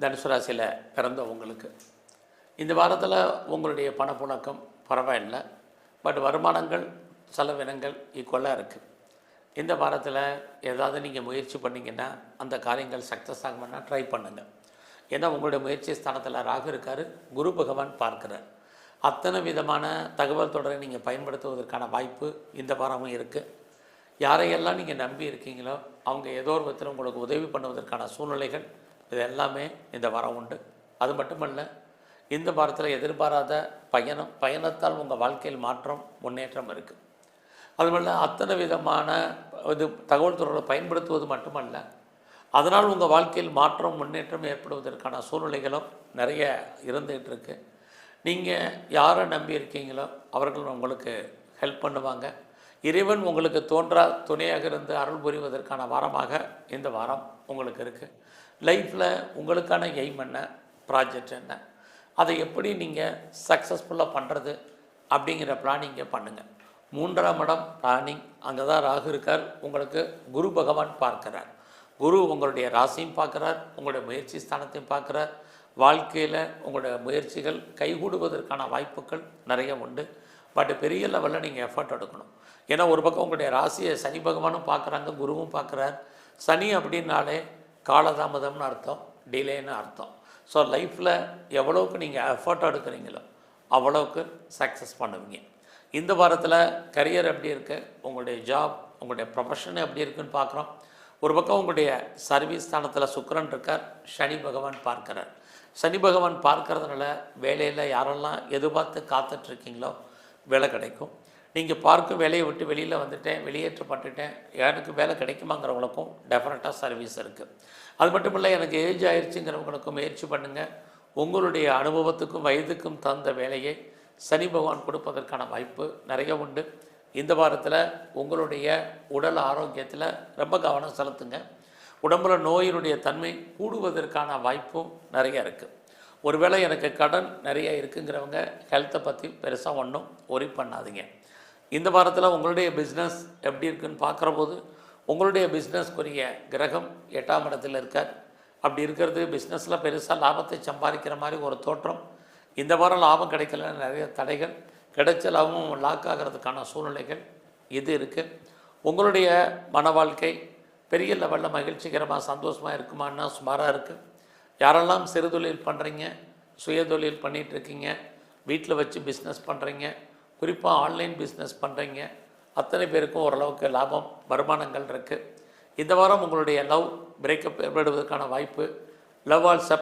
தனுசு ராசியில் பிறந்தவங்களுக்கு இந்த வாரத்தில் உங்களுடைய பணப்புழக்கம் பரவாயில்லை. பட் வருமானங்கள் செலவினங்கள் ஈக்குவலாக இருக்குது. இந்த வாரத்தில் ஏதாவது நீங்கள் முயற்சி பண்ணிங்கன்னா அந்த காரியங்கள் சக்ஸஸ் ஆகணும்னா ட்ரை பண்ணுங்கள். ஏன்னா உங்களுடைய முயற்சி ஸ்தானத்தில் ராகு இருக்கார், குரு பகவான் பார்க்குறார். அத்தனை விதமான தகவல் தொடரை நீங்கள் பயன்படுத்துவதற்கான வாய்ப்பு இந்த வாரமும் இருக்குது. யாரையெல்லாம் நீங்கள் நம்பி இருக்கீங்களோ அவங்க ஏதோ ஒரு விதத்தில் உங்களுக்கு உதவி பண்ணுவதற்கான சூழ்நிலைகள் இது எல்லாமே இந்த வாரம் உண்டு. அது மட்டுமல்ல, இந்த வாரத்தில் எதிர்பாராத பயணத்தால் உங்கள் வாழ்க்கையில் மாற்றம் முன்னேற்றம் இருக்குது. அதுபோல் அத்தனை விதமான இது தகவல் தொடர்பை பயன்படுத்துவது மட்டுமல்ல, அதனால் உங்கள் வாழ்க்கையில் மாற்றம் முன்னேற்றம் ஏற்படுவதற்கான சூழ்நிலைகளும் நிறைய இருந்துகிட்டு இருக்குது. நீங்கள் யாரை நம்பி இருக்கீங்களோ அவர்கள் உங்களுக்கு ஹெல்ப் பண்ணுவாங்க. இறைவன் உங்களுக்கு தோன்றா துணையாக இருந்து அருள் புரிவதற்கான வாரமாக இந்த வாரம் உங்களுக்கு இருக்குது. லைஃப்பில் உங்களுக்கான எய்ம் என்ன, ப்ராஜெக்ட் என்ன, அதை எப்படி நீங்கள் சக்ஸஸ்ஃபுல்லாக பண்ணுறது அப்படிங்கிற பிளானிங்கை பண்ணுங்கள். 3ஆம் இடம் பிளானிங், அங்கே தான் ராகு இருக்கார். உங்களுக்கு குரு பகவான் பார்க்கிறார். குரு உங்களுடைய ராசியும் பார்க்குறார், உங்களுடைய முயற்சி ஸ்தானத்தையும் பார்க்குறார். வாழ்க்கையில் உங்களுடைய முயற்சிகள் கைகூடுவதற்கான வாய்ப்புகள் நிறைய உண்டு. பட் பெரிய லெவலில் நீங்கள் எஃபர்ட் எடுக்கணும். ஏன்னா ஒரு பக்கம் உங்களுடைய ராசியை சனி பகவானும் பார்க்குறாங்க, குருவும் பார்க்குறார். சனி அப்படின்னாலே காலதாமதம்னு அர்த்தம், டிலேன்னு அர்த்தம். ஸோ லைஃப்பில் எவ்வளோக்கு நீங்கள் எஃபர்ட் எடுக்கிறீங்களோ அவ்வளோக்கு சக்ஸஸ் பண்ணுவீங்க. இந்த வாரத்தில் கரியர் எப்படி இருக்குது, உங்களுடைய ஜாப், உங்களுடைய ப்ரொஃபஷன் எப்படி இருக்குதுன்னு பார்க்குறோம். ஒரு பக்கம் உங்களுடைய சர்வீஸ் ஸ்தானத்தில் சுக்கிரன் இருக்கார், சனி பகவான் பார்க்குறார். சனி பகவான் பார்க்கறதுனால வேலையில் யாரெல்லாம் எதிர்பார்த்து காத்துட்ருக்கீங்களோ வேலை கிடைக்கும். நீங்கள் பார்க்கும் வேலையை விட்டு வெளியில் வந்துட்டேன், வெளியேற்றப்பட்டுட்டேன், எனக்கு வேலை கிடைக்குமாங்கிறவங்களுக்கும் டெஃபினட்டாக சர்வீஸ் இருக்குது. அது மட்டும் இல்லை, எனக்கு ஏஜ் ஆயிடுச்சுங்கிறவங்களுக்கும் முயற்சி பண்ணுங்கள். உங்களுடைய அனுபவத்துக்கும் வயதுக்கும் தகுந்த வேலையை சனி பகவான் கொடுப்பதற்கான வாய்ப்பு நிறைய உண்டு. இந்த வாரத்தில் உங்களுடைய உடல் ஆரோக்கியத்தில் ரொம்ப கவனம் செலுத்துங்க. உடம்புல நோயினுடைய தன்மை கூடுவதற்கான வாய்ப்பும் நிறைய இருக்குது. ஒருவேளை எனக்கு கடன் நிறைய இருக்குங்கிறவங்க ஹெல்த்தை பற்றி பெருசாக ஒன்றும் ஒரி பண்ணாதீங்க. இந்த வாரத்தில் உங்களுடைய பிஸ்னஸ் எப்படி இருக்குன்னு பார்க்குற போது உங்களுடைய பிஸ்னஸ்க்குரிய கிரகம் 8ஆம் இடத்தில் இருக்கார். அப்படி இருக்கிறது பிஸ்னஸில் பெருசாக லாபத்தை சம்பாதிக்கிற மாதிரி ஒரு தோற்றம். இந்த வாரம் லாபம் கிடைக்கலன்னு நிறைய தடைகள், கிடைச்ச லாபமும் லாக் ஆகிறதுக்கான சூழ்நிலைகள் இது இருக்குது. உங்களுடைய மன வாழ்க்கை பெரிய லெவலில் மகிழ்ச்சிகரமாக சந்தோஷமாக இருக்குமான்னா சுமாராக இருக்குது. யாரெல்லாம் சிறு தொழில் பண்ணுறீங்க, சுய தொழில் பண்ணிகிட்ருக்கீங்க, வீட்டில் வச்சு பிஸ்னஸ் பண்ணுறீங்க, குறிப்பாக ஆன்லைன் பிஸ்னஸ் பண்ணுறீங்க, அத்தனை பேருக்கும் ஓரளவுக்கு லாபம் வருமானங்கள் இருக்குது. இந்த வாரம் உங்களுடைய லவ் பிரேக்கப் ஏற்படுவதற்கான வாய்ப்பு, லவ் ஆல்